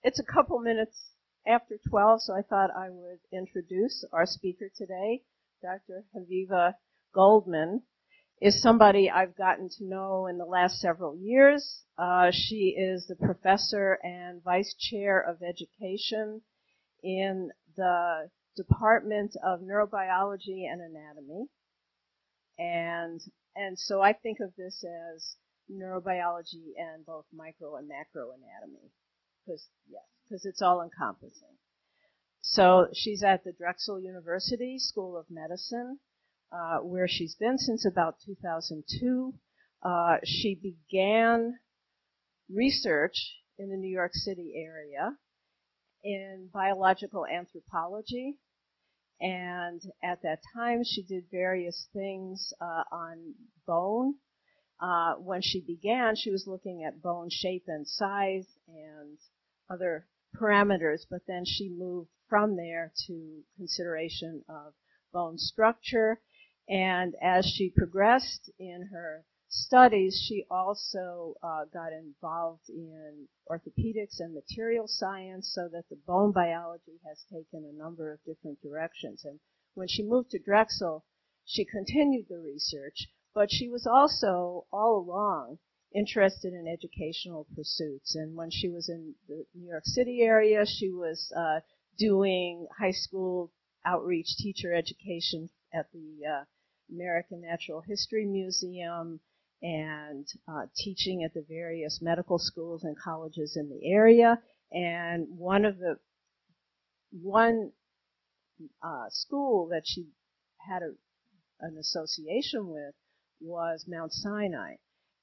It's a couple minutes after 12, so I thought I would introduce our speaker today. Dr. Haviva Goldman is somebody I've gotten to know in the last several years. She is the professor and vice chair of education in the Department of Neurobiology and Anatomy. And so I think of this as neurobiology and both micro and macro anatomy. Because it's all encompassing. So she's at the Drexel University School of Medicine, where she's been since about 2002. She began research in the New York City area in biological anthropology, and at that time she did various things on bone. When she began, she was looking at bone shape and size and other parameters, but then she moved from there to consideration of bone structure. And as she progressed in her studies, she also got involved in orthopedics and material science, so that the bone biology has taken a number of different directions. And when she moved to Drexel, she continued the research, but she was also all along interested in educational pursuits. And when she was in the New York City area, she was doing high school outreach teacher education at the American Natural History Museum and teaching at the various medical schools and colleges in the area. And one school that she had an association with was Mount Sinai.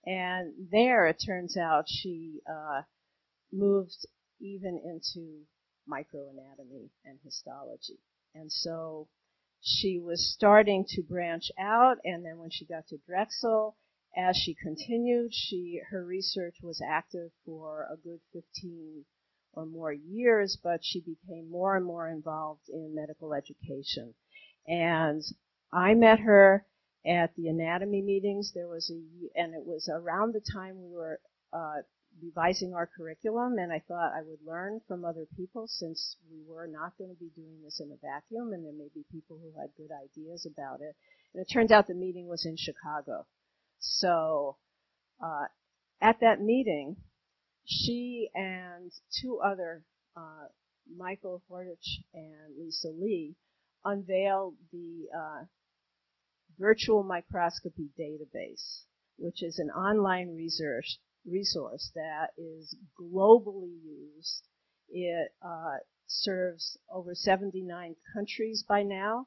And there, it turns out, she moved even into microanatomy and histology. And so she was starting to branch out, and then when she got to Drexel, as she continued, her research was active for a good 15 or more years, but she became more and more involved in medical education. And I met her at the anatomy meetings. And it was around the time we were revising our curriculum, and I thought I would learn from other people, since we were not going to be doing this in a vacuum, and there may be people who had good ideas about it. And it turns out the meeting was in Chicago. So at that meeting, she and two other, Michael Hortich and Lisa Lee, unveiled the Virtual Microscopy Database, which is an online resource that is globally used. It serves over 79 countries by now.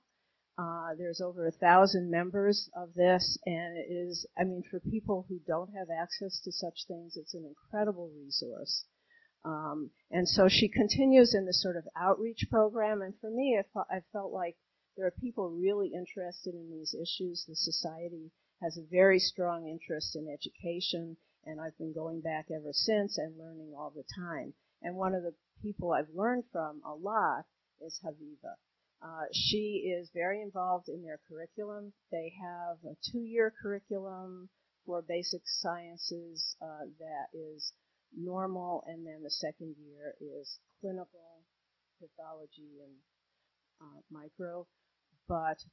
There's over 1,000 members of this, and it is, for people who don't have access to such things, it's an incredible resource. And so she continues in this sort of outreach program, and for me, I felt like there are people really interested in these issues. The society has a very strong interest in education, and I've been going back ever since and learning all the time. And one of the people I've learned from a lot is Haviva. She is very involved in their curriculum. They have a 2-year curriculum for basic sciences that is normal, and then the second year is clinical, pathology, and micro. But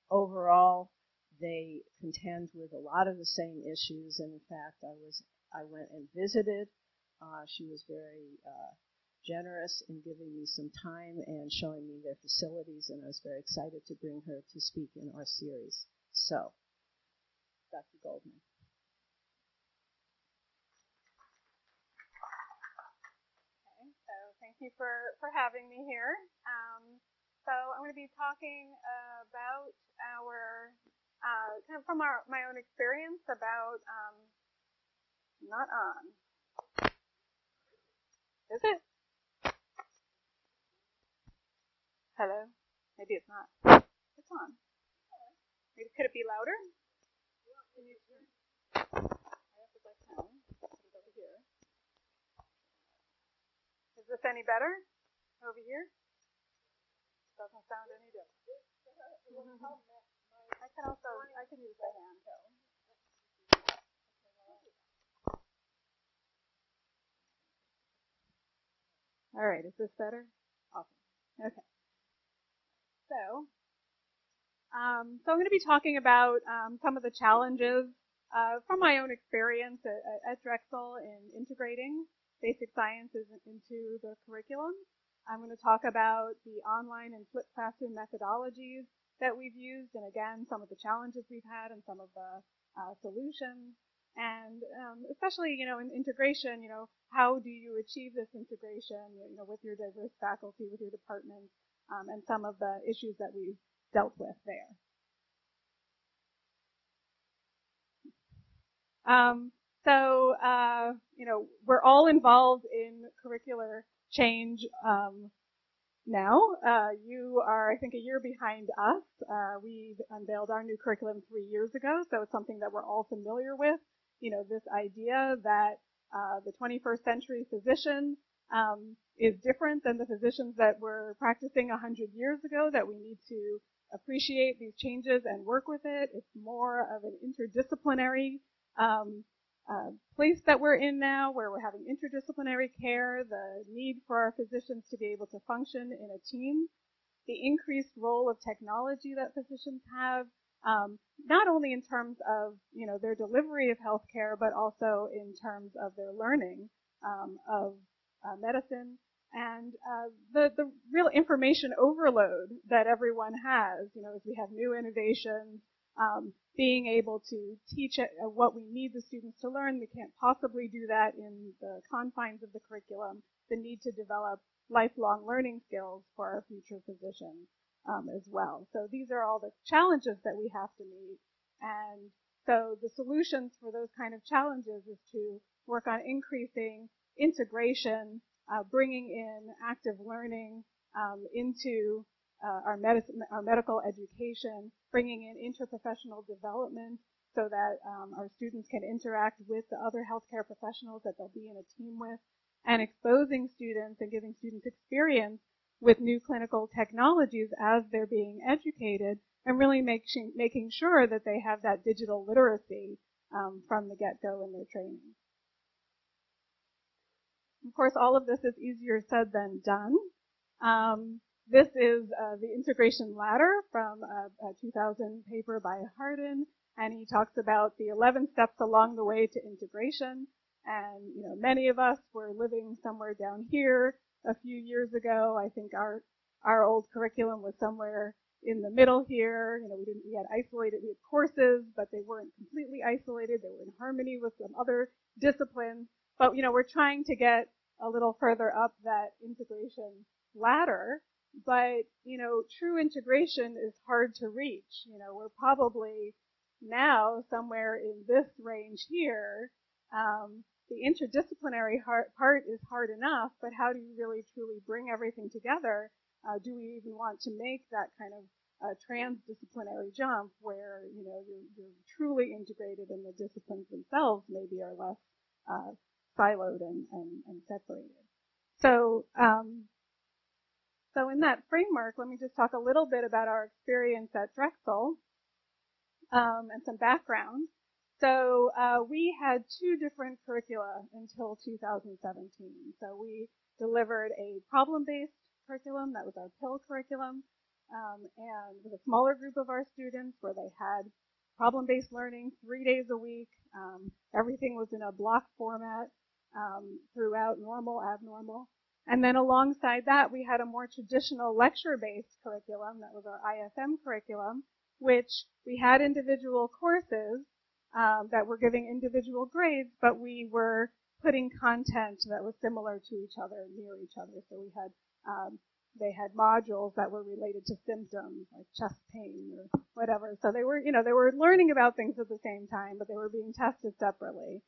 overall, they contend with a lot of the same issues. And in fact, I went and visited. She was very generous in giving me some time and showing me their facilities, and I was very excited to bring her to speak in our series. So, Dr. Goldman. Okay, so thank you for having me here. So I'm going to be talking about our, kind of from my own experience about, not on. Is it? Hello? Maybe it's not. It's on. Maybe could it be louder? I have to like down. Put it over here. Is this any better? Over here? Doesn't sound any different. I can use the hand though. All right, is this better? Awesome. Okay. So I'm going to be talking about some of the challenges from my own experience at Drexel in integrating basic sciences into the curriculum. I'm going to talk about the online and flipped classroom methodologies that we've used, and again, some of the challenges we've had and some of the solutions. And especially, in integration, how do you achieve this integration, with your diverse faculty, with your departments, and some of the issues that we've dealt with there. We're all involved in curricular change now. You are, I think, a year behind us. We unveiled our new curriculum 3 years ago, so it's something that we're all familiar with. This idea that the 21st century physician is different than the physicians that were practicing 100 years ago, that we need to appreciate these changes and work with it. It's more of an interdisciplinary place that we're in now, where we're having interdisciplinary care, the need for our physicians to be able to function in a team, the increased role of technology that physicians have, not only in terms of, their delivery of healthcare, but also in terms of their learning of medicine, and the real information overload that everyone has, as we have new innovations, being able to teach what we need the students to learn. We can't possibly do that in the confines of the curriculum. The need to develop lifelong learning skills for our future physicians as well. So these are all the challenges that we have to meet. And so the solutions for those kind of challenges is to work on increasing integration, bringing in active learning into our medical education, bringing in interprofessional development so that our students can interact with the other healthcare professionals that they'll be in a team with, and exposing students and giving students experience with new clinical technologies as they're being educated, and really making sure that they have that digital literacy from the get-go in their training. Of course, all of this is easier said than done. This is the integration ladder from a 2000 paper by Hardin, and he talks about the 11 steps along the way to integration. And many of us were living somewhere down here a few years ago. I think our old curriculum was somewhere in the middle here. We had isolated, we had courses, but they weren't completely isolated. They were in harmony with some other disciplines. But we're trying to get a little further up that integration ladder. But, true integration is hard to reach. We're probably now somewhere in this range here. The interdisciplinary part is hard enough, but how do you really truly bring everything together? Do we even want to make that kind of transdisciplinary jump where, you're truly integrated and the disciplines themselves maybe are less siloed and separated? So in that framework, let me just talk a little bit about our experience at Drexel and some background. So we had 2 different curricula until 2017. So we delivered a problem-based curriculum, that was our PIL curriculum, and with a smaller group of our students where they had problem-based learning 3 days a week. Everything was in a block format throughout, normal, abnormal. And then alongside that, we had a more traditional lecture-based curriculum. That was our IFM curriculum, which we had individual courses that were giving individual grades, but we were putting content that was similar to each other, near each other. So we had, they had modules that were related to symptoms, like chest pain or whatever. So they were, they were learning about things at the same time, but they were being tested separately.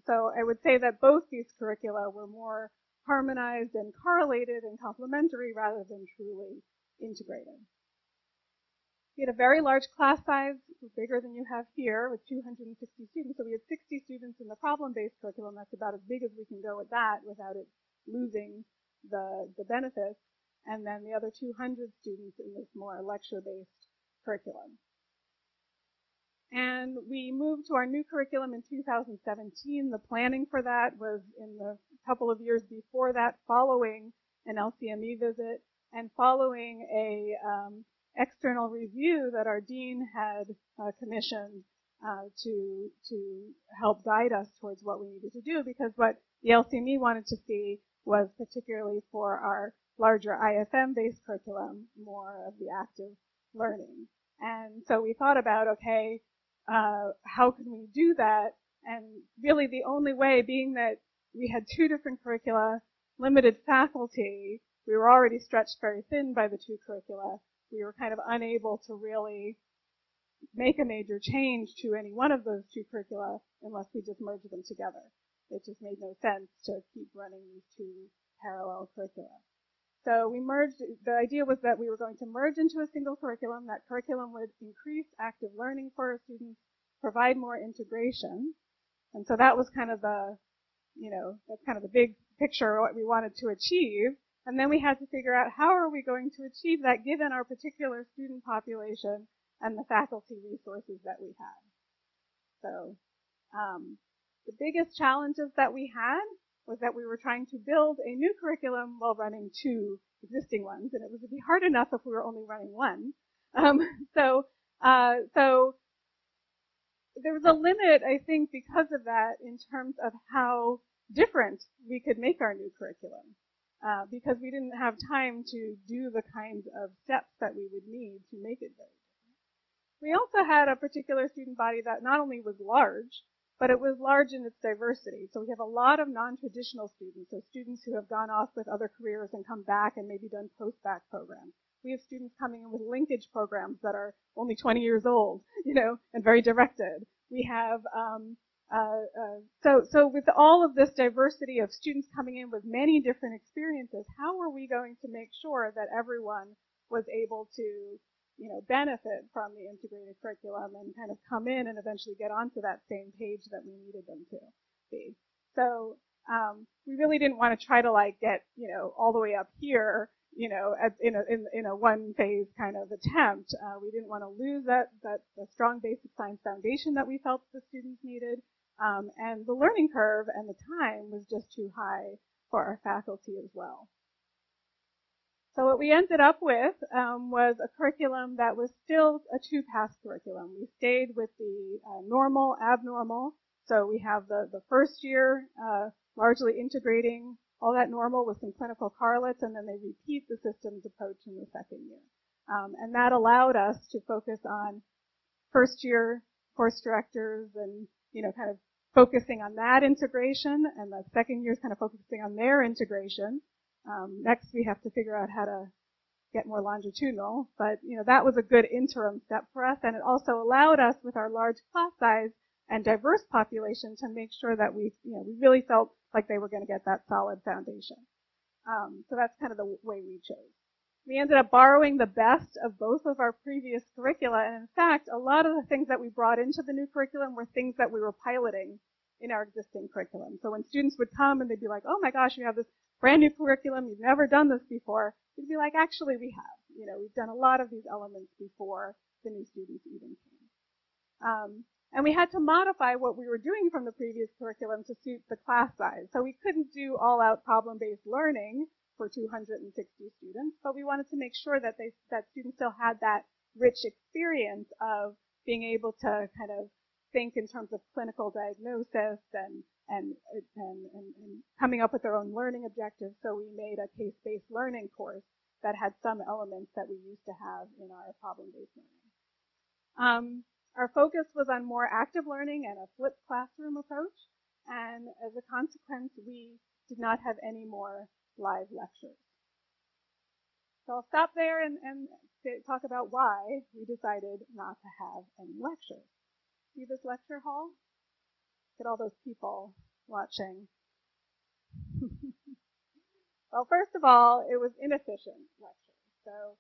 So I would say that both these curricula were more harmonized and correlated and complementary rather than truly integrated. We had a very large class size, bigger than you have here, with 260 students. So we had 60 students in the problem-based curriculum. That's about as big as we can go with that without it losing the benefits. And then the other 200 students in this more lecture-based curriculum. And we moved to our new curriculum in 2017. The planning for that was in the couple of years before that, following an LCME visit and following a external review that our dean had commissioned to help guide us towards what we needed to do, because what the LCME wanted to see was, particularly for our larger IFM-based curriculum, more of the active learning. And so we thought about, okay, how can we do that? And really the only way, being that we had two different curricula, limited faculty, we were already stretched very thin by the two curricula, we were kind of unable to really make a major change to any one of those two curricula unless we just merged them together. It just made no sense to keep running these two parallel curricula. So we merged, the idea was that we were going to merge into a single curriculum. That curriculum would increase active learning for our students, provide more integration. And so that was kind of the, that's kind of the big picture of what we wanted to achieve. And then we had to figure out how are we going to achieve that given our particular student population and the faculty resources that we had. So the biggest challenges that we had was that we were trying to build a new curriculum while running two existing ones, and it would be hard enough if we were only running one. So there was a limit, I think, because of that, in terms of how different we could make our new curriculum, because we didn't have time to do the kinds of steps that we would need to make it very different. We also had a particular student body that not only was large, but it was large in its diversity. So we have a lot of non-traditional students, so students who have gone off with other careers and come back and maybe done post-bac programs. We have students coming in with linkage programs that are only 20 years old, and very directed. We have, so with all of this diversity of students coming in with many different experiences, how are we going to make sure that everyone was able to benefit from the integrated curriculum and kind of come in and eventually get onto that same page that we needed them to be. So we really didn't want to try to get all the way up here, in a one phase kind of attempt. We didn't want to lose the strong basic science foundation that we felt the students needed, and the learning curve and the time was just too high for our faculty as well. So what we ended up with was a curriculum that was still a two-pass curriculum. We stayed with the normal, abnormal. So we have the first year largely integrating all that normal with some clinical correlates, and then they repeat the systems approach in the second year. And that allowed us to focus on first year course directors and, kind of focusing on that integration, and the second year is kind of focusing on their integration. Next, we have to figure out how to get more longitudinal, but that was a good interim step for us, and it also allowed us, with our large class size and diverse population, to make sure that we really felt like they were going to get that solid foundation. So that's kind of the way we chose. We ended up borrowing the best of both of our previous curricula, and in fact, a lot of the things that we brought into the new curriculum were things that we were piloting in our existing curriculum. So when students would come and they'd be like, oh my gosh, you have this brand new curriculum, you've never done this before, we'd be like, actually we have. We've done a lot of these elements before the new students even came. And we had to modify what we were doing from the previous curriculum to suit the class size. So we couldn't do all-out problem-based learning for 260 students, but we wanted to make sure that students still had that rich experience of being able to kind of think in terms of clinical diagnosis and coming up with their own learning objectives. So we made a case-based learning course that had some elements that we used to have in our problem-based learning. Our focus was on more active learning and a flipped classroom approach, and as a consequence, we did not have any more live lectures. So I'll stop there and talk about why we decided not to have any lectures. See this lecture hall? Look at all those people watching. Well, first of all, it was inefficient lectures. So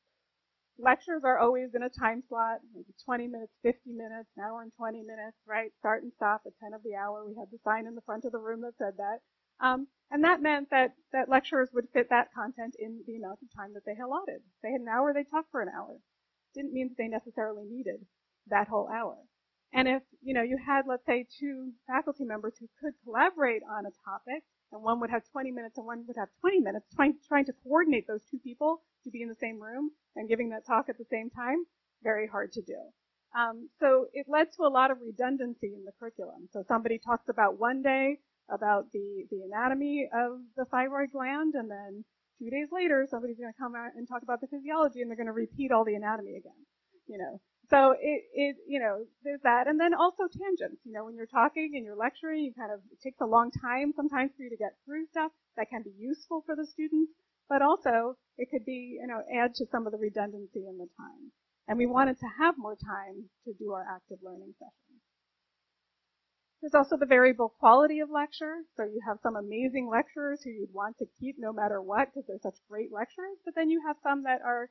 lectures are always in a time slot, maybe 20 minutes, 50 minutes, an hour and 20 minutes, right? Start and stop at 10 of the hour. We had the sign in the front of the room that said that. And that meant that lecturers would fit that content in the amount of time that they allotted. If they had an hour, they'd talk for an hour. Didn't mean that they necessarily needed that whole hour. And if, you had, let's say, two faculty members who could collaborate on a topic, and one would have 20 minutes and one would have 20 minutes, trying to coordinate those two people to be in the same room and giving that talk at the same time, very hard to do. So it led to a lot of redundancy in the curriculum. So somebody talks about one day about the anatomy of the thyroid gland, and then 2 days later, somebody's going to come out and talk about the physiology, and they're going to repeat all the anatomy again, So there's that. And then also tangents. When you're talking and you're lecturing, it takes a long time sometimes for you to get through stuff that can be useful for the students, but also it could be, add to some of the redundancy in the time. And we wanted to have more time to do our active learning sessions. There's also the variable quality of lecture. So you have some amazing lecturers who you'd want to keep no matter what because they're such great lecturers, but then you have some that are,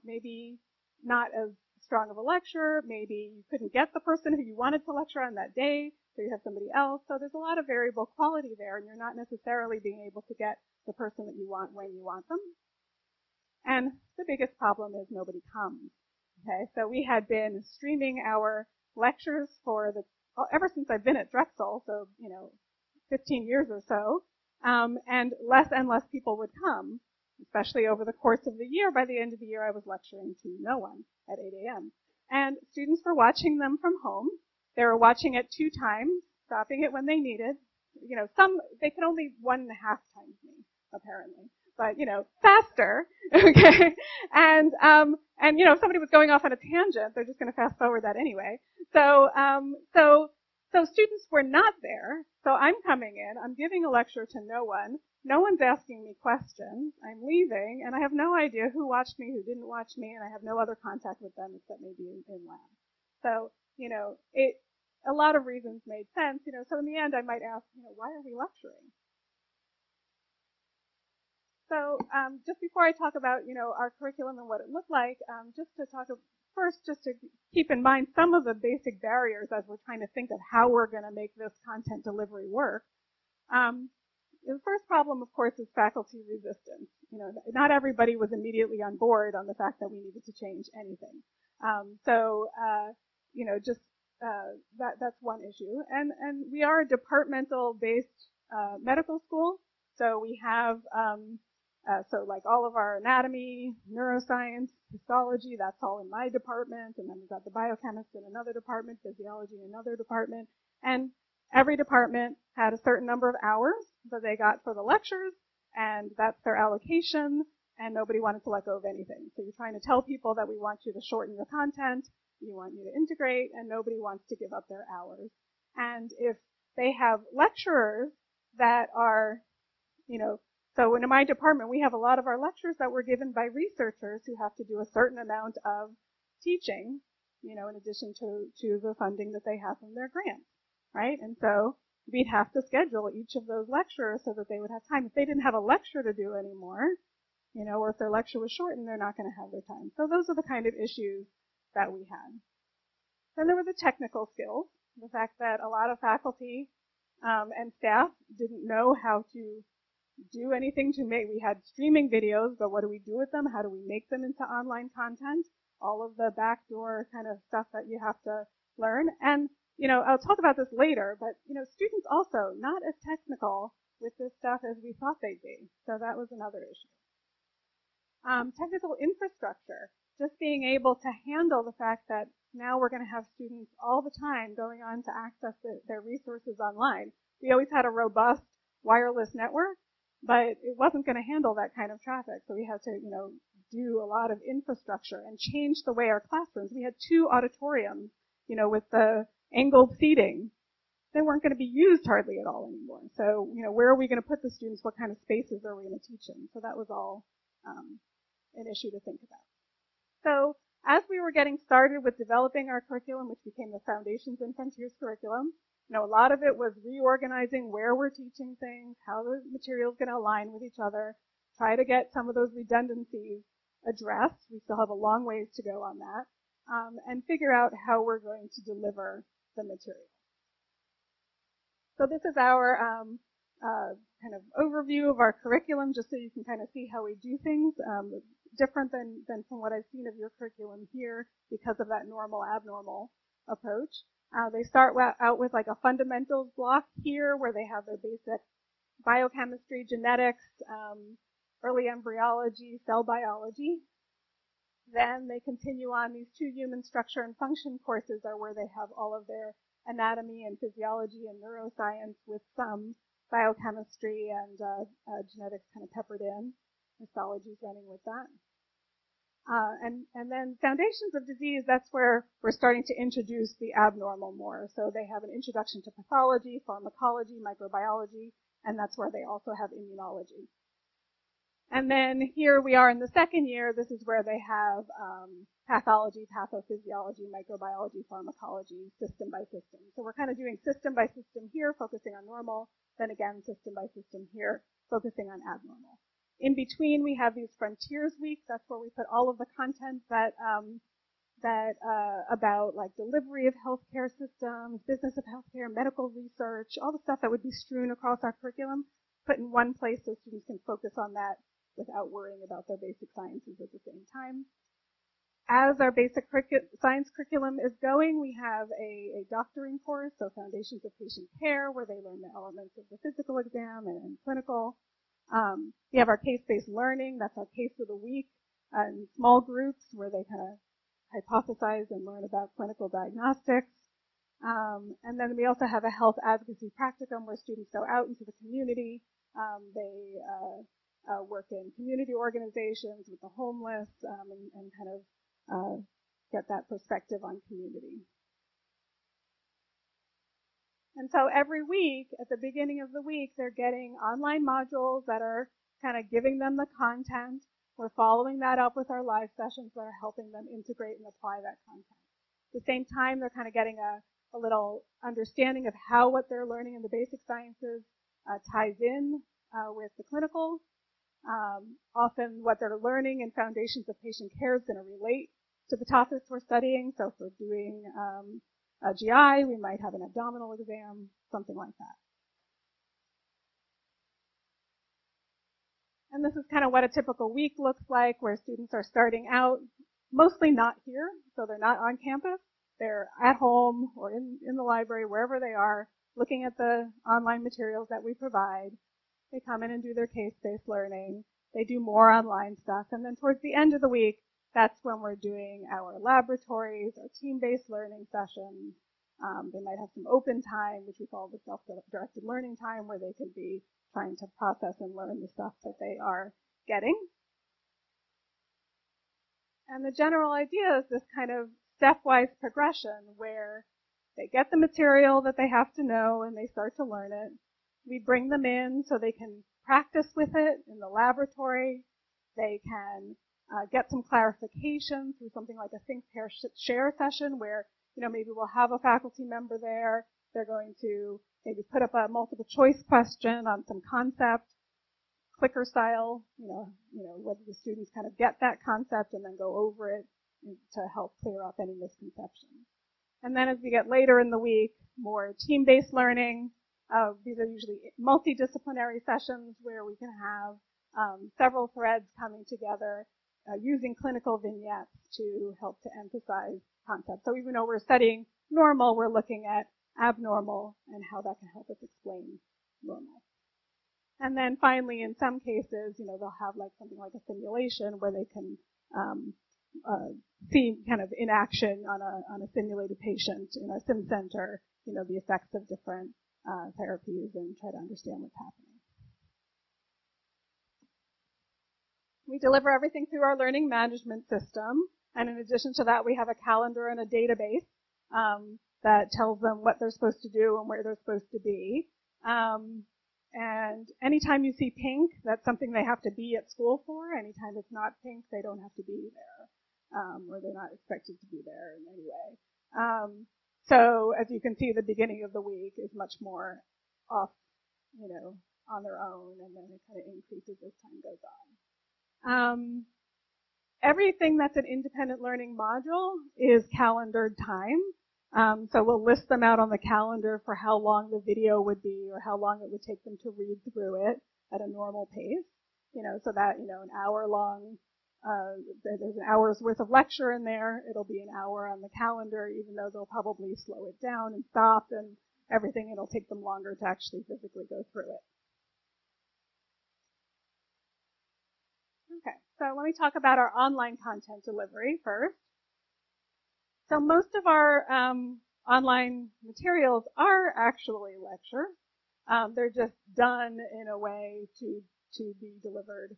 maybe not as strong of a lecturer. Maybe you couldn't get the person who you wanted to lecture on that day, so you have somebody else. So there's a lot of variable quality there, and you're not necessarily being able to get the person that you want when you want them. And the biggest problem is nobody comes. Okay, so we had been streaming our lectures ever since I've been at Drexel, so 15 years or so, and less people would come. Especially over the course of the year. By the end of the year, I was lecturing to no one at 8 a.m. And students were watching them from home. They were watching it 2 times, stopping it when they needed. They could only 1.5 times me, apparently. But, faster. Okay. And if somebody was going off on a tangent, they're just going to fast forward that anyway. So students were not there. So I'm coming in. I'm giving a lecture to no one. No one's asking me questions. I'm leaving, and I have no idea who watched me, who didn't watch me, and I have no other contact with them except maybe in lab. So, a lot of reasons made sense, so in the end I might ask, why are we lecturing? So, just before I talk about, our curriculum and what it looked like, just to keep in mind some of the basic barriers as we're trying to think of how we're going to make this content delivery work. The first problem, of course, is faculty resistance. Not everybody was immediately on board on the fact that we needed to change anything. That's one issue. And we are a departmental-based medical school, so we have like all of our anatomy, neuroscience, histology, that's all in my department, and then we've got the biochemist in another department, physiology in another department, and every department had a certain number of hours that they got for the lectures, and that's their allocation, and nobody wanted to let go of anything. So you're trying to tell people that we want you to shorten your content, we want you to integrate, and nobody wants to give up their hours. And if they have lecturers that are, so in my department, we have a lot of our lectures that were given by researchers who have to do a certain amount of teaching, in addition to the funding that they have from their grants. Right? And so we'd have to schedule each of those lecturers so that they would have time. If they didn't have a lecture to do anymore, or if their lecture was shortened, they're not going to have their time. So those are the kind of issues that we had. Then there were the technical skills, the fact that a lot of faculty and staff didn't know how to do anything we had streaming videos, but what do we do with them? How do we make them into online content? All of the backdoor kind of stuff that you have to learn. And I'll talk about this later, but, students also not as technical with this stuff as we thought they'd be. So that was another issue. Technical infrastructure, just being able to handle the fact that now we're going to have students all the time going on to access their resources online. We always had a robust wireless network, but it wasn't going to handle that kind of traffic. So we had to, do a lot of infrastructure and change the way our classrooms. We had 2 auditoriums, with the angled seating. They weren't going to be used hardly at all anymore. So, where are we going to put the students? What kind of spaces are we going to teach in? So that was all an issue to think about. So as we were getting started with developing our curriculum, which became the Foundations and Frontiers curriculum, a lot of it was reorganizing where we're teaching things, how the material is going to align with each other, try to get some of those redundancies addressed. We still have a long ways to go on that, and figure out how we're going to deliver the material. So this is our kind of overview of our curriculum, just so you can kind of see how we do things, different than from what I've seen of your curriculum here because of that normal abnormal approach. They start out with like a fundamentals block here where they have their basic biochemistry, genetics, early embryology, cell biology. Then they continue on. These 2 human structure and function courses are where they have all of their anatomy and physiology and neuroscience with some biochemistry and genetics kind of peppered in. Histology is running with that. And then foundations of disease, that's where we're starting to introduce the abnormal more. So they have an introduction to pathology, pharmacology, microbiology, and that's where they also have immunology. And then here we are in the second year. This is where they have pathology, pathophysiology, microbiology, pharmacology, system by system. So we're kind of doing system by system here, focusing on normal. Then again, system by system here, focusing on abnormal. In between, we have these frontiers weeks. That's where we put all of the content that about like delivery of healthcare systems, business of healthcare, medical research, all the stuff that would be strewn across our curriculum, put in one place so students can focus on that without worrying about their basic sciences at the same time. As our basic science curriculum is going, we have a doctoring course, so Foundations of Patient Care, where they learn the elements of the physical exam and clinical. We have our case-based learning, that's our case of the week, in small groups where they kind of hypothesize and learn about clinical diagnostics. And then we also have a health advocacy practicum where students go out into the community. They work in community organizations with the homeless and kind of get that perspective on community. And so every week, at the beginning of the week, they're getting online modules that are kind of giving them the content. We're following that up with our live sessions that are helping them integrate and apply that content. At the same time, they're kind of getting a little understanding of how what they're learning in the basic sciences ties in with the clinical. Often what they're learning in Foundations of Patient Care is going to relate to the topics we're studying. So if we're doing GI, we might have an abdominal exam, something like that. And this is kind of what a typical week looks like, where students are starting out, mostly not here, so they're not on campus. They're at home or in the library, wherever they are, looking at the online materials that we provide. They come in and do their case-based learning. They do more online stuff. And then towards the end of the week, that's when we're doing our laboratories, our team-based learning sessions. They might have some open time, which we call the self-directed learning time, where they could be trying to process and learn the stuff that they are getting. And the general idea is this kind of stepwise progression where they get the material that they have to know and they start to learn it. We bring them in so they can practice with it in the laboratory. They can get some clarification through something like a think, pair, share session where, maybe we'll have a faculty member there. They're going to maybe put up a multiple choice question on some concept, clicker style, whether the students kind of get that concept and then go over it to help clear up any misconceptions. And then as we get later in the week, more team-based learning. These are usually multidisciplinary sessions where we can have several threads coming together using clinical vignettes to help to emphasize concepts. So even though we're studying normal, we're looking at abnormal and how that can help us explain normal. And then finally, in some cases, they'll have like something like a simulation where they can see kind of in action on a simulated patient in our sim center, the effects of different therapies and try to understand what's happening. We deliver everything through our learning management system. And in addition to that, we have a calendar and a database that tells them what they're supposed to do and where they're supposed to be. And anytime you see pink, that's something they have to be at school for. Anytime it's not pink, they don't have to be there, or they're not expected to be there in any way. So as you can see, the beginning of the week is much more off, on their own, and then it kind of increases as time goes on. Everything that's an independent learning module is calendared time. So we'll list them out on the calendar for how long the video would be or how long it would take them to read through it at a normal pace. So that, an hour-long there's an hour's worth of lecture in there. It'll be an hour on the calendar, even though they'll probably slow it down and stop and everything. It'll take them longer to actually physically go through it. Okay, so let me talk about our online content delivery first. So most of our online materials are actually lecture. They're just done in a way to be delivered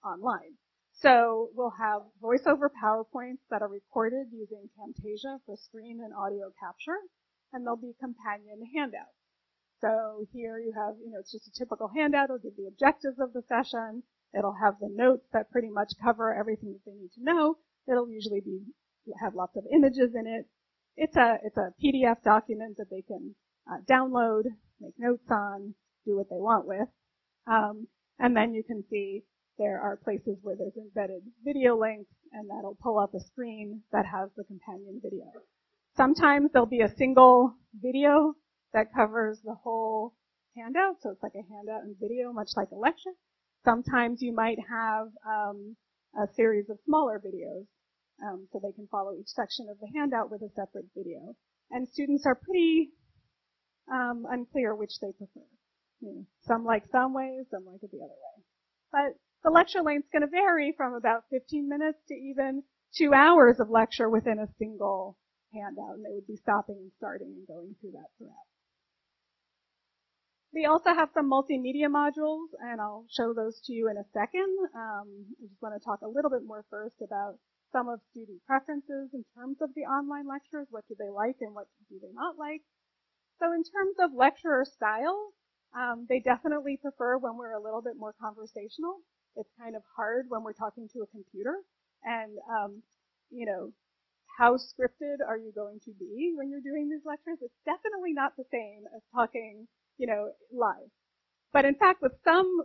online. So we'll have voiceover PowerPoints that are recorded using Camtasia for screen and audio capture, and there'll be companion handouts. So here you have, it's just a typical handout. It'll give the objectives of the session. It'll have the notes that pretty much cover everything that they need to know. It'll usually have lots of images in it. It's a PDF document that they can download, make notes on, do what they want with. And then you can see there are places where there's embedded video links, and that'll pull up a screen that has the companion video. Sometimes there'll be a single video that covers the whole handout, so it's like a handout and video, much like a lecture. Sometimes you might have a series of smaller videos, so they can follow each section of the handout with a separate video. And students are pretty unclear which they prefer. Some like some ways, some like it the other way. But the lecture length's going to vary from about 15 minutes to even 2 hours of lecture within a single handout, and they would be stopping and starting and going through that throughout. We also have some multimedia modules, and I'll show those to you in a second. I just want to talk a little bit more first about some of student preferences in terms of the online lectures. What do they like and what do they not like? So in terms of lecturer style, they definitely prefer when we're a little bit more conversational. It's kind of hard when we're talking to a computer, and how scripted are you going to be when you're doing these lectures? It's definitely not the same as talking, live. But in fact, with some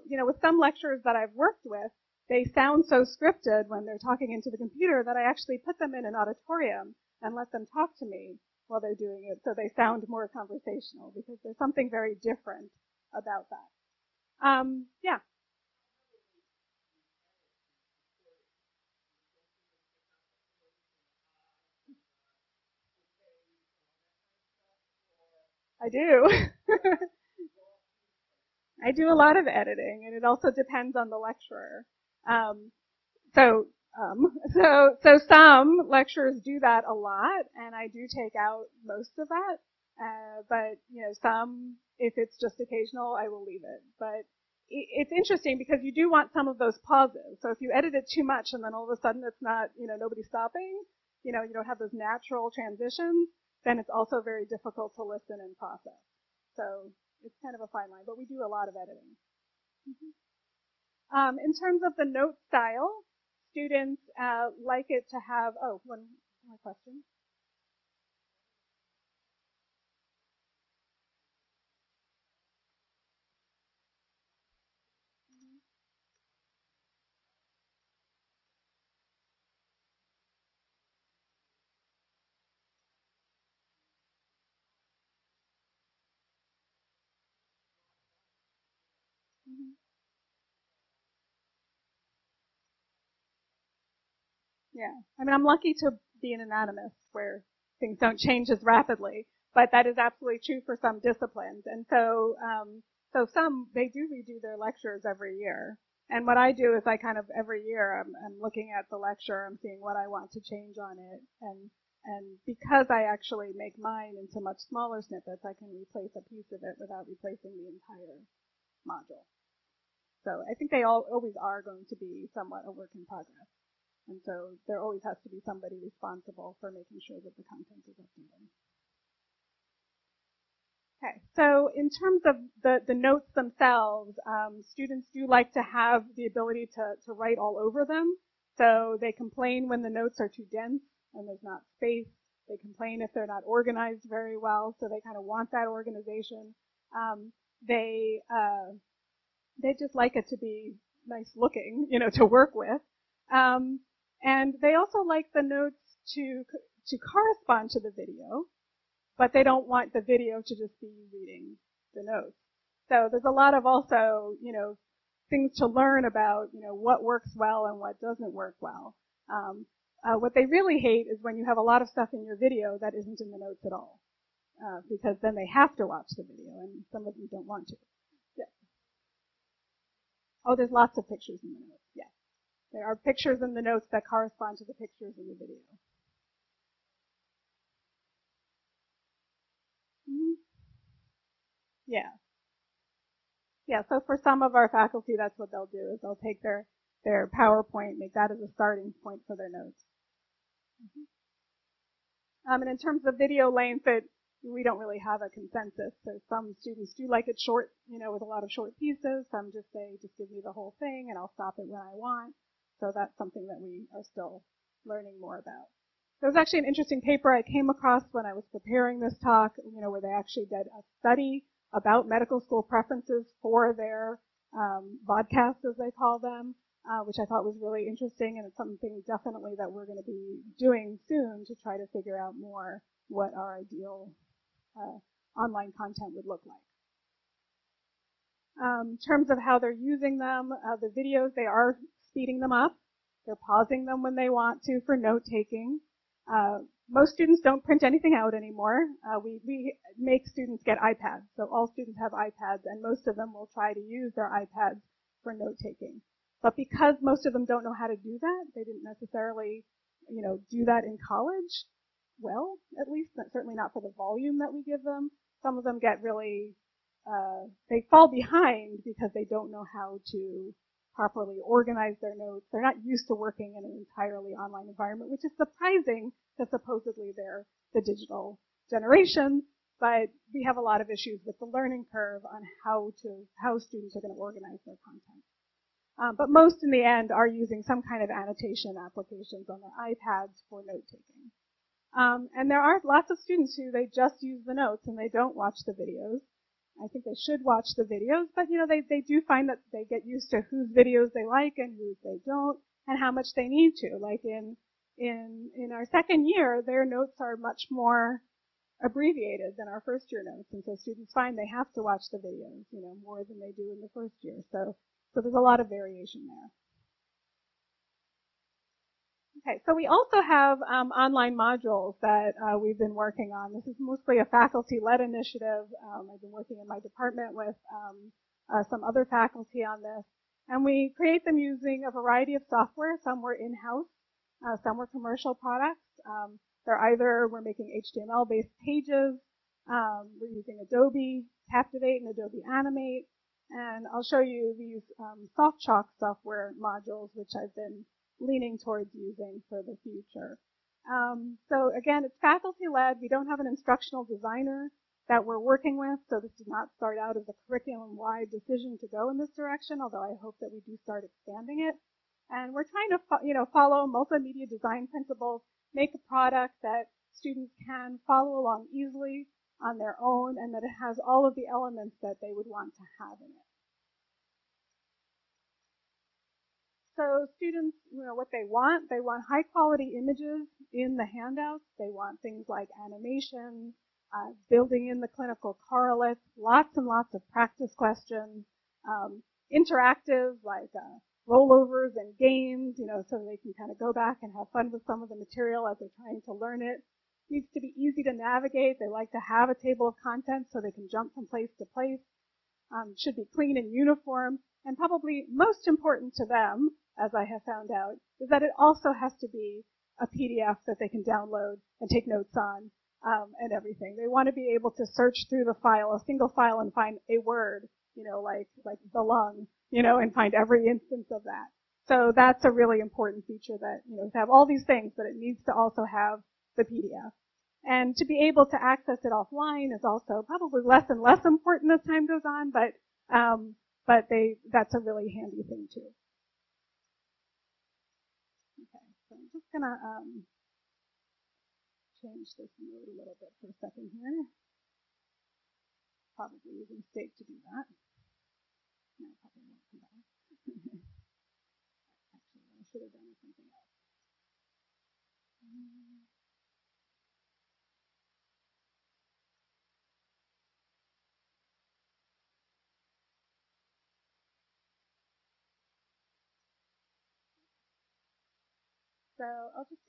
lecturers that I've worked with, they sound so scripted when they're talking into the computer that I actually put them in an auditorium and let them talk to me while they're doing it, so they sound more conversational, because there's something very different about that. Yeah. I do. I do a lot of editing, and it also depends on the lecturer. So some lecturers do that a lot, and I do take out most of that. But some, if it's just occasional, I will leave it. But it's interesting because you do want some of those pauses. So if you edit it too much and then all of a sudden it's not, nobody's stopping, you don't have those natural transitions, then it's also very difficult to listen and process. So it's kind of a fine line, but we do a lot of editing. In terms of the note style, students like it to have, one more question. Yeah, I mean, I'm lucky to be an anatomist where things don't change as rapidly, but that is absolutely true for some disciplines. And so some, they do redo their lectures every year. And what I do is I kind of, every year, I'm looking at the lecture, I'm seeing what I want to change on it. And because I actually make mine into much smaller snippets, I can replace a piece of it without replacing the entire module. So I think they always are going to be somewhat a work in progress. And so there always has to be somebody responsible for making sure that the content is updated. Okay, so in terms of the notes themselves, students do like to have the ability to write all over them. So they complain when the notes are too dense and there's not space. They complain if they're not organized very well, so they kind of want that organization. They just like it to be nice looking, to work with. And they also like the notes to correspond to the video, but they don't want the video to just be reading the notes. So there's a lot of also, things to learn about, what works well and what doesn't work well. What they really hate is when you have a lot of stuff in your video that isn't in the notes at all, because then they have to watch the video, and some of them don't want to. Yeah. Oh, there's lots of pictures in the notes. Yes, there are pictures in the notes that correspond to the pictures in the video. Mm-hmm. Yeah. Yeah, so for some of our faculty, that's what they'll do, is they'll take their PowerPoint, make that as a starting point for their notes. And in terms of video length, we don't really have a consensus. So some students do like it short, with a lot of short pieces. Some just say, just give me the whole thing and I'll stop it when I want. So that's something that we are still learning more about. There was actually an interesting paper I came across when I was preparing this talk, where they actually did a study about medical school preferences for their vodcasts, as they call them, which I thought was really interesting, and it's something definitely that we're going to be doing soon to try to figure out more what our ideal online content would look like. In terms of how they're using them, the videos, they are speeding them up. They're pausing them when they want to for note-taking. Most students don't print anything out anymore. We make students get iPads, so all students have iPads, and most of them will try to use their iPads for note-taking. But because most of them don't know how to do that, they didn't necessarily, do that in college. Well, at least, certainly not for the volume that we give them. Some of them get really, they fall behind because they don't know how to properly organize their notes. They're not used to working in an entirely online environment, which is surprising because supposedly they're the digital generation. But we have a lot of issues with the learning curve on how students are going to organize their content. But most in the end are using some kind of annotation applications on their iPads for note-taking. And there are lots of students who they just use the notes and they don't watch the videos. I think they should watch the videos, but they do find that they get used to whose videos they like and whose they don't, and how much they need to. Like in our second year, their notes are much more abbreviated than our first year notes, and so students find they have to watch the videos, more than they do in the first year. So there's a lot of variation there. Okay, so we also have online modules that we've been working on. This is mostly a faculty-led initiative. I've been working in my department with some other faculty on this. And we create them using a variety of software. Some were in-house, some were commercial products. We're making HTML-based pages. We're using Adobe Captivate and Adobe Animate. And I'll show you these SoftChalk software modules, which I've been leaning towards using for the future. So again, it's faculty-led. We don't have an instructional designer that we're working with, so this did not start out as a curriculum-wide decision to go in this direction, although I hope that we do start expanding it. And we're trying to, follow multimedia design principles, make a product that students can follow along easily on their own, and that it has all of the elements that they would want to have in it. So students, what they want high quality images in the handouts. They want things like animation, building in the clinical correlates, lots and lots of practice questions, interactive like rollovers and games, so they can kind of go back and have fun with some of the material as they're trying to learn it. It needs to be easy to navigate. They like to have a table of contents so they can jump from place to place. Should be clean and uniform. And probably most important to them, as I have found out, is that it also has to be a PDF that they can download and take notes on, and everything. They want to be able to search through the file, a single file, and find a word, like the lung, and find every instance of that. So that's a really important feature that, to have all these things, but it needs to also have the PDF. And to be able to access it offline is also probably less and less important as time goes on, but that's a really handy thing too. Okay, so I'm just gonna change this mode a little bit for a second here. Probably was a mistake to do that. No, probably won't come back. Actually, I should have done something else. So I'll just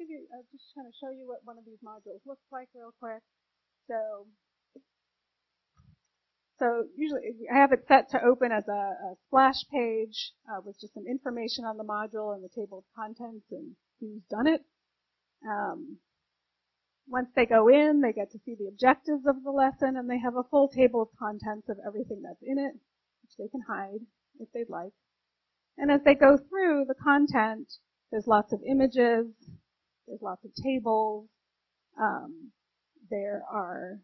kind of show you what one of these modules looks like real quick. So usually I have it set to open as a splash page with just some information on the module and the table of contents and who's done it. Once they go in, they get to see the objectives of the lesson, and they have a full table of contents of everything that's in it, which they can hide if they'd like. And as they go through the content, there's lots of images, there's lots of tables, there are,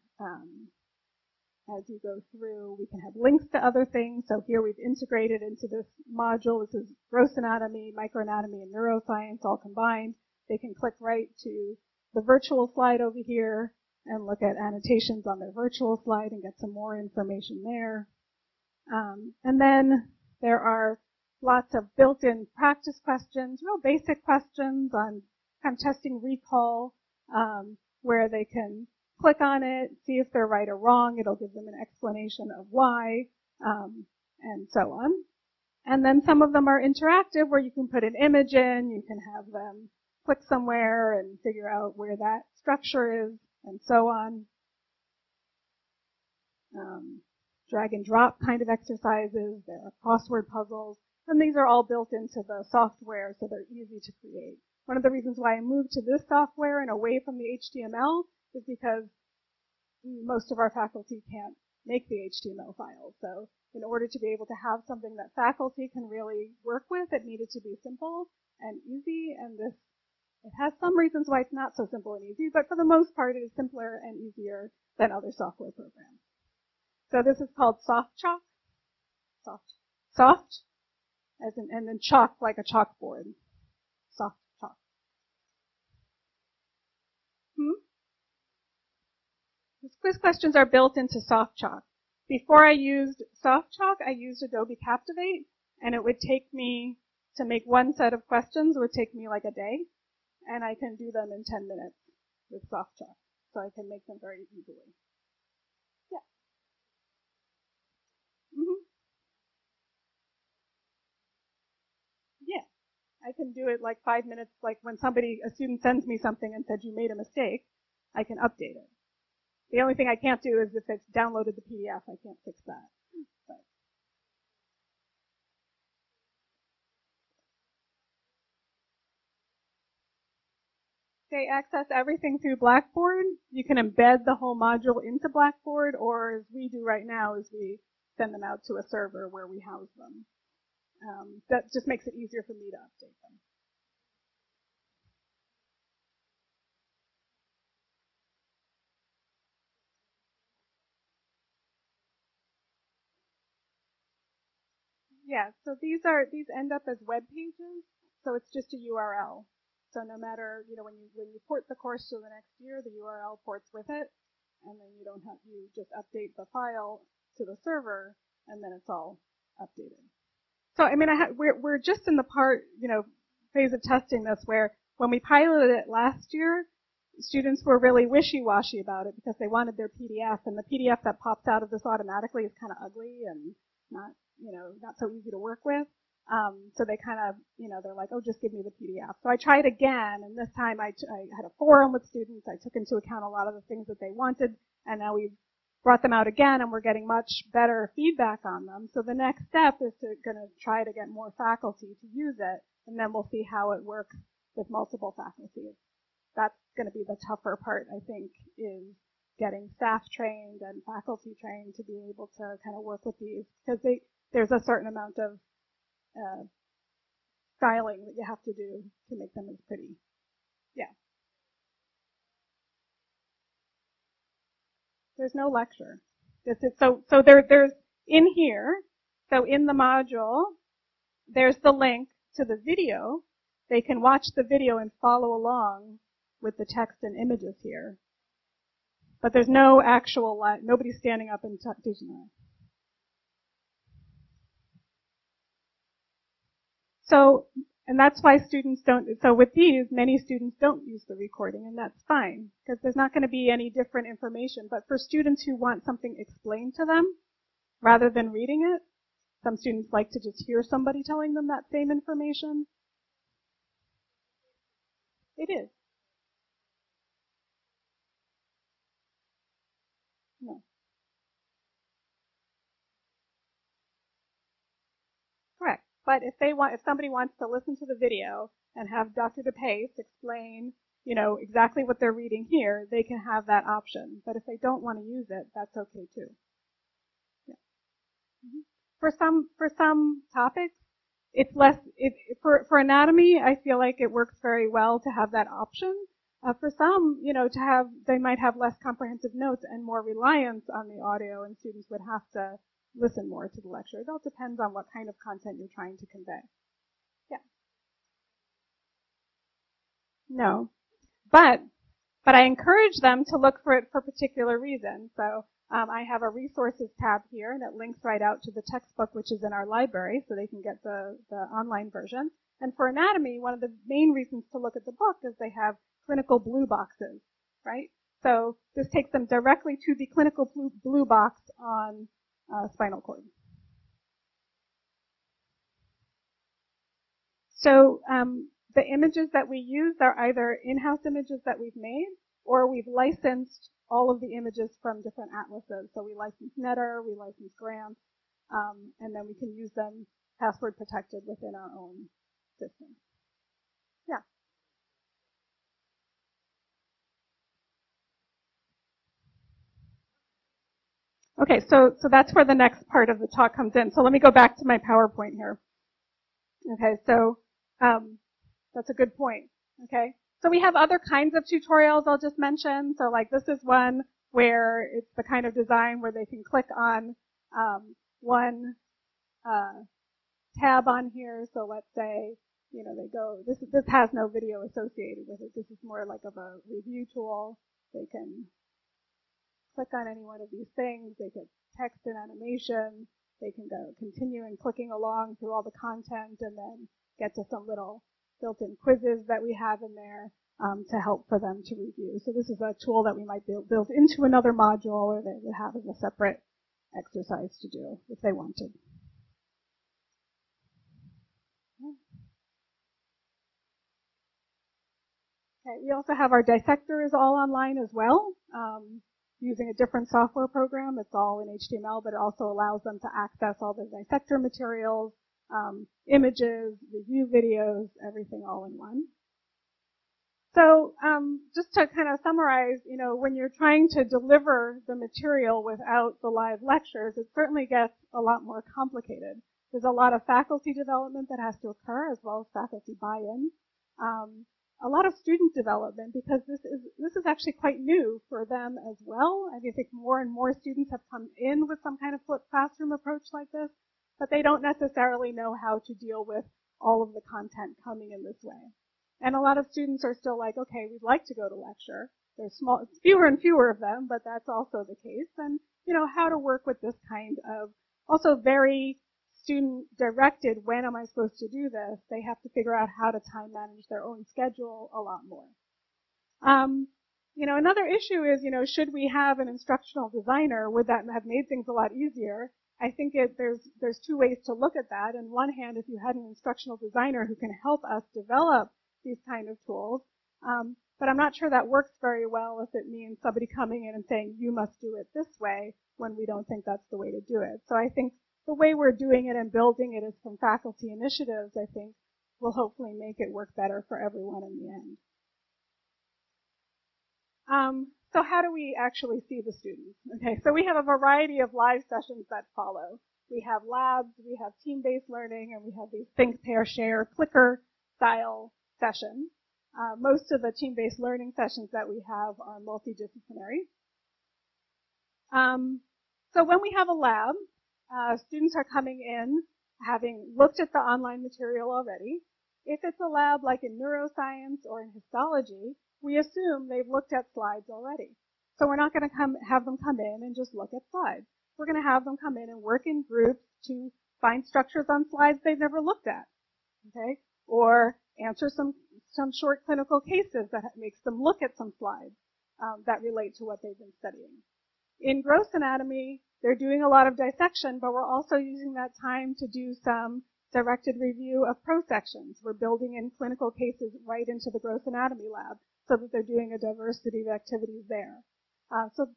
as you go through, we can have links to other things. So here we've integrated into this module. This is gross anatomy, microanatomy, and neuroscience all combined. They can click right to the virtual slide over here and look at annotations on their virtual slide and get some more information there. And then there are lots of built-in practice questions, real basic questions on kind of testing recall, where they can click on it, see if they're right or wrong. It'll give them an explanation of why, and so on. And then some of them are interactive, where you can put an image in, you can have them click somewhere and figure out where that structure is, and so on. Drag and drop kind of exercises. There are crossword puzzles. And these are all built into the software, so they're easy to create. One of the reasons why I moved to this software and away from the HTML is because most of our faculty can't make the HTML files. So in order to be able to have something that faculty can really work with, it needed to be simple and easy. And this, it has some reasons why it's not so simple and easy, but for the most part, it is simpler and easier than other software programs. So this is called Soft Chalk. Soft, as in, and then chalk like a chalkboard. Soft chalk. These quiz questions are built into Soft Chalk. Before I used Soft Chalk, I used Adobe Captivate, and it would take me, to make one set of questions, it would take me like a day, and I can do them in 10 minutes with Soft Chalk, so I can make them very easily. Yeah. Yeah. I can do it like 5 minutes, like when a student sends me something and said you made a mistake, I can update it. The only thing I can't do is if it's downloaded the PDF, I can't fix that. But. They access everything through Blackboard. You can embed the whole module into Blackboard, or as we do right now is we send them out to a server where we house them. That just makes it easier for me to update them. Yeah, so these end up as web pages, so it's just a URL. So no matter, when you port the course to the next year, the URL ports with it, and then you just update the file to the server, and then it's all updated. So I mean, we're just in the phase of testing this where when we piloted it last year, students were really wishy-washy about it because they wanted their PDF, and the PDF that pops out of this automatically is kind of ugly and not so easy to work with. So they kind of, they're like, oh, just give me the PDF. So I tried again, and this time I had a forum with students. I took into account a lot of the things that they wanted, and now we've brought them out again, and we're getting much better feedback on them. So the next step is going to try to get more faculty to use it, and then we'll see how it works with multiple faculty. That's going to be the tougher part, I think, is getting staff trained and faculty trained to be able to kind of work with these, because there's a certain amount of styling that you have to do to make them as pretty. Yeah. There's no lecture. So there's in here, so in the module, there's the link to the video. They can watch the video and follow along with the text and images here. But there's no actual, nobody's standing up and teaching that. So, and that's why students don't, so with these, many students don't use the recording, and that's fine, because there's not going to be any different information. But for students who want something explained to them, rather than reading it, some students like to just hear somebody telling them that same information. It is. No. Correct. But if somebody wants to listen to the video and have Dr. DePace explain, exactly what they're reading here, they can have that option. But if they don't want to use it, that's okay too. Yeah. Mm-hmm. For some topics, it's less. For anatomy, I feel like it works very well to have that option. For some, they might have less comprehensive notes and more reliance on the audio, and students would have to listen more to the lecture. It all depends on what kind of content you're trying to convey. Yeah. No. But I encourage them to look for it for particular reasons. So I have a resources tab here, and it links right out to the textbook, which is in our library, so they can get the online version. And for anatomy, one of the main reasons to look at the book is they have clinical blue boxes, right? So this takes them directly to the clinical blue box on spinal cord. So the images that we use are either in-house images that we've made, or we've licensed all of the images from different atlases. So we license Netter, we license Grants, and then we can use them password protected within our own system. Yeah. Okay, so that's where the next part of the talk comes in. So let me go back to my PowerPoint here. Okay, so that's a good point. Okay, so we have other kinds of tutorials I'll just mention. So like this is one where it's the kind of design where they can click on one tab on here. So let's say, they go, this has no video associated with it. This is more like of a review tool. They can click on any one of these things. They can text and animation. They can go continue and clicking along through all the content and then get to some little built-in quizzes that we have in there to help for them to review. So this is a tool that we might build into another module, or they would have as a separate exercise to do if they wanted. Okay, we also have our dissectors all online as well, using a different software program. It's all in HTML, but it also allows them to access all the dissector materials, images, review videos, everything all in one. So just to kind of summarize, when you're trying to deliver the material without the live lectures, it certainly gets a lot more complicated. There's a lot of faculty development that has to occur, as well as faculty buy-in. A lot of student development, because this is actually quite new for them as well. I think more and more students have come in with some kind of flipped classroom approach like this, but they don't necessarily know how to deal with all of the content coming in this way. And a lot of students are still like, okay, we'd like to go to lecture. There's fewer and fewer of them, but that's also the case. And, how to work with this kind of also very student-directed, when am I supposed to do this? They have to figure out how to time manage their own schedule a lot more. Another issue is, should we have an instructional designer? Would that have made things a lot easier? I think there's two ways to look at that. On one hand, if you had an instructional designer who can help us develop these kind of tools, but I'm not sure that works very well if it means somebody coming in and saying, you must do it this way, when we don't think that's the way to do it. So I think the way we're doing it and building it is from faculty initiatives, I think, will hopefully make it work better for everyone in the end. So how do we actually see the students? Okay, so we have a variety of live sessions that follow. We have labs, we have team-based learning, and we have these think, pair, share, clicker style sessions. Most of the team-based learning sessions that we have are multidisciplinary. So when we have a lab, students are coming in having looked at the online material already. If it's a lab like in neuroscience or in histology, we assume they've looked at slides already. So we're not going to have them come in and just look at slides. We're going to have them come in and work in groups to find structures on slides they've never looked at, okay? Or answer some short clinical cases that makes them look at some slides that relate to what they've been studying. In gross anatomy, they're doing a lot of dissection, but we're also using that time to do some directed review of prosections. We're building in clinical cases right into the gross anatomy lab so that they're doing a diversity of activities there. So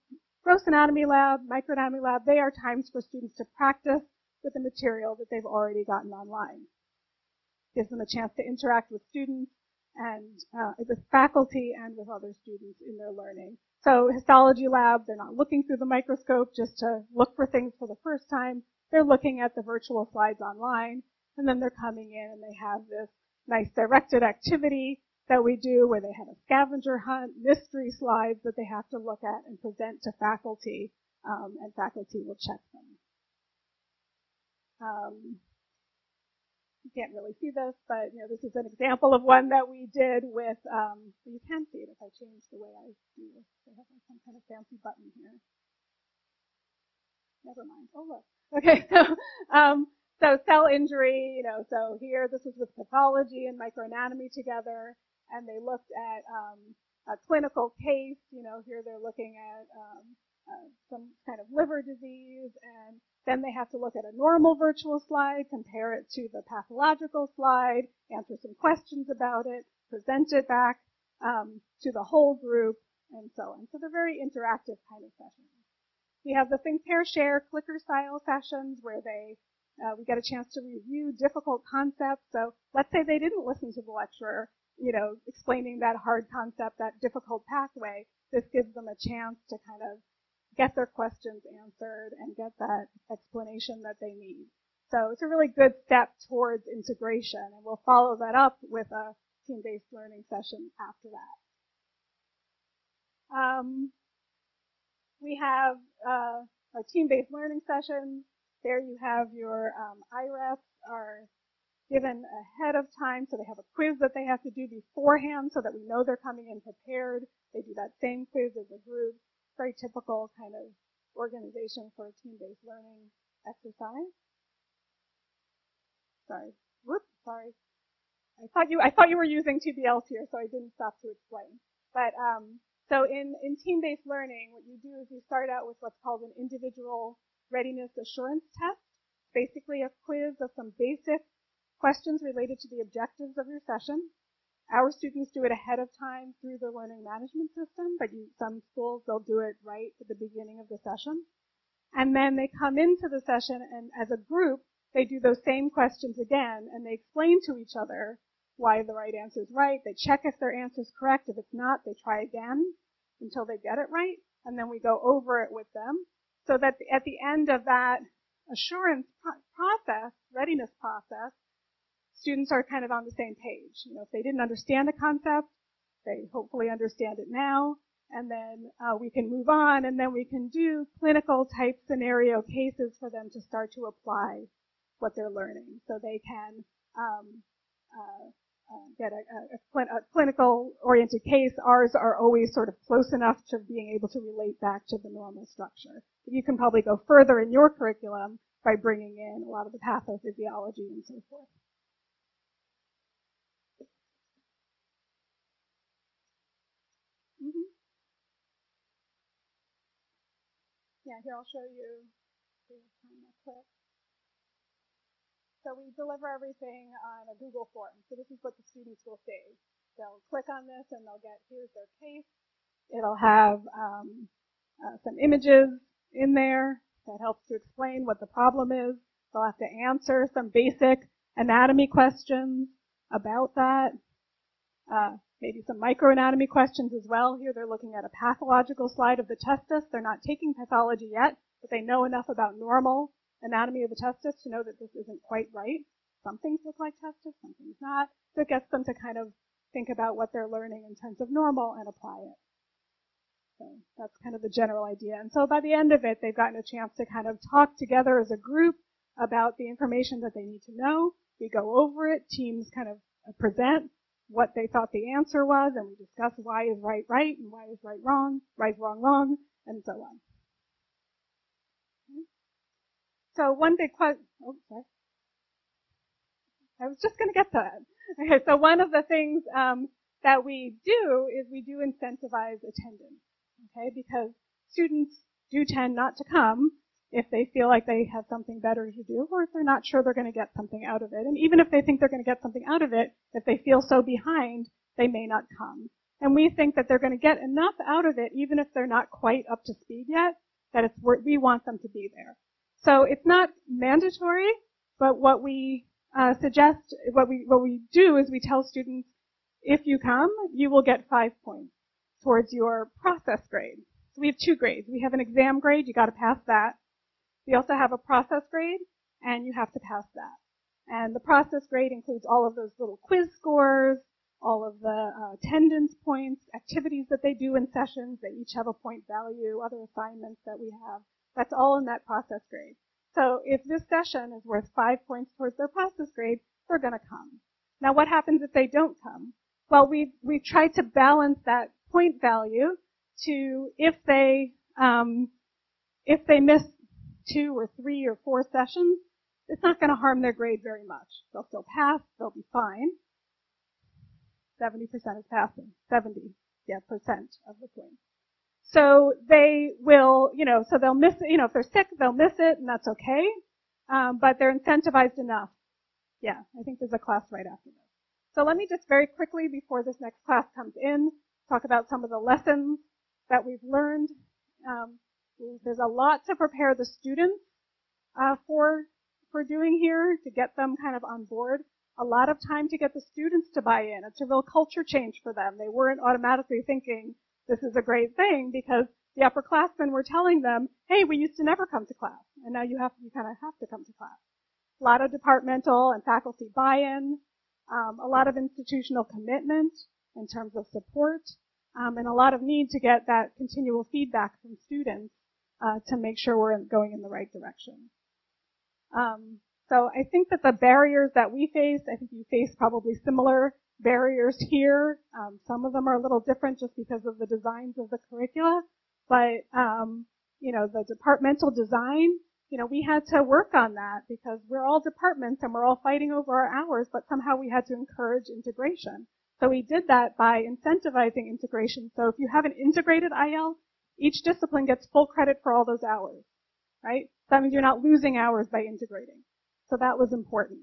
gross anatomy lab, microanatomy lab, they are times for students to practice with the material that they've already gotten online. Gives them a chance to interact with students and with faculty and with other students in their learning. So histology lab, they're not looking through the microscope just to look for things for the first time. They're looking at the virtual slides online, and then they're coming in and they have this nice directed activity that we do where they have a scavenger hunt, mystery slides that they have to look at and present to faculty, and faculty will check them. You can't really see this, but this is an example of one that we did with, you can see it if I change the way I do this. They have some kind of fancy button here. Never mind. Oh, look. Okay, so cell injury, so here this is with pathology and microanatomy together, and they looked at a clinical case. Here they're looking at some kind of liver disease, and then they have to look at a normal virtual slide, compare it to the pathological slide, answer some questions about it, present it back to the whole group, and so on. So they're very interactive kind of sessions. We have the think, pair, share, clicker style sessions where we get a chance to review difficult concepts. So let's say they didn't listen to the lecturer, explaining that hard concept, that difficult pathway. This gives them a chance to kind of get their questions answered and get that explanation that they need. So it's a really good step towards integration, and we'll follow that up with a team-based learning session after that. We have our team-based learning sessions. There you have your IREFs are given ahead of time, so they have a quiz that they have to do beforehand so that we know they're coming in prepared. They do that same quiz as a group. Very typical kind of organization for a team-based learning exercise. Sorry. Whoops, sorry. I thought you were using TBLs here, so I didn't stop to explain. But so in team-based learning, what you do is you start out with what's called an individual readiness assurance test. Basically a quiz of some basic questions related to the objectives of your session. Our students do it ahead of time through the learning management system, but some schools, they'll do it right at the beginning of the session. And then they come into the session, and as a group, they do those same questions again, and they explain to each other why the right answer is right. They check if their answer is correct. If it's not, they try again until they get it right, and then we go over it with them. So that at the end of that assurance process, readiness process, students are kind of on the same page. If they didn't understand a concept, they hopefully understand it now, and then we can move on, and then we can do clinical type scenario cases for them to start to apply what they're learning. So they can get a clinical oriented case. Ours are always sort of close enough to being able to relate back to the normal structure. But you can probably go further in your curriculum by bringing in a lot of the pathophysiology and so forth. Yeah, here I'll show you. So we deliver everything on a Google form. So this is what the students will see. They'll click on this and they'll get, here's their case. It'll have some images in there that helps to explain what the problem is. They'll have to answer some basic anatomy questions about that. Maybe some microanatomy questions as well. Here they're looking at a pathological slide of the testis. They're not taking pathology yet, but they know enough about normal anatomy of the testis to know that this isn't quite right. Some things look like testis, some things not. So it gets them to kind of think about what they're learning in terms of normal and apply it. So that's kind of the general idea. And so by the end of it, they've gotten a chance to kind of talk together as a group about the information that they need to know. We go over it. Teams kind of present what they thought the answer was, and we discuss why is right, right, and why is right, wrong, and so on. So one big question, sorry. I was just going to get to that. Okay, so one of the things that we do is we do incentivize attendance, okay, because students do tend not to come if they feel like they have something better to do, or if they're not sure they're going to get something out of it. And even if they think they're going to get something out of it, if they feel so behind, they may not come. And we think that they're going to get enough out of it, even if they're not quite up to speed yet, that we want them to be there. So it's not mandatory, but what we suggest, what we do is we tell students, if you come, you will get 5 points towards your process grade. So we have 2 grades. We have an exam grade, you got to pass that. We also have a process grade, and you have to pass that. And the process grade includes all of those little quiz scores, all of the attendance points, activities that they do in sessions. They each have a point value, other assignments that we have. That's all in that process grade. So if this session is worth 5 points towards their process grade, they're going to come. Now what happens if they don't come? Well, we've tried to balance that point value to if they miss 2 or 3 or 4 sessions, it's not going to harm their grade very much. They'll still pass, they'll be fine. 70% is passing, 70% of the points. So they will, so they'll miss it, if they're sick, they'll miss it, and that's okay. But they're incentivized enough. Yeah, I think there's a class right after this. So let me just very quickly, before this next class comes in, talk about some of the lessons that we've learned. There's a lot to prepare the students for doing here, to get them kind of on board. A lot of time to get the students to buy in. It's a real culture change for them. They weren't automatically thinking this is a great thing because the upperclassmen were telling them, hey, we used to never come to class, and now you kind of have to come to class. A lot of departmental and faculty buy-in, a lot of institutional commitment in terms of support, and a lot of need to get that continual feedback from students to make sure we're going in the right direction. So I think that the barriers that we face, I think you face probably similar barriers here. Some of them are a little different just because of the designs of the curricula, but the departmental design, we had to work on that because we're all departments and we're all fighting over our hours, but somehow we had to encourage integration. So we did that by incentivizing integration. So if you have an integrated IL, each discipline gets full credit for all those hours, right? That means you're not losing hours by integrating. So that was important.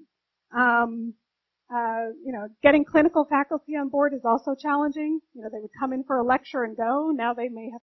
Getting clinical faculty on board is also challenging. They would come in for a lecture and go. Now they may have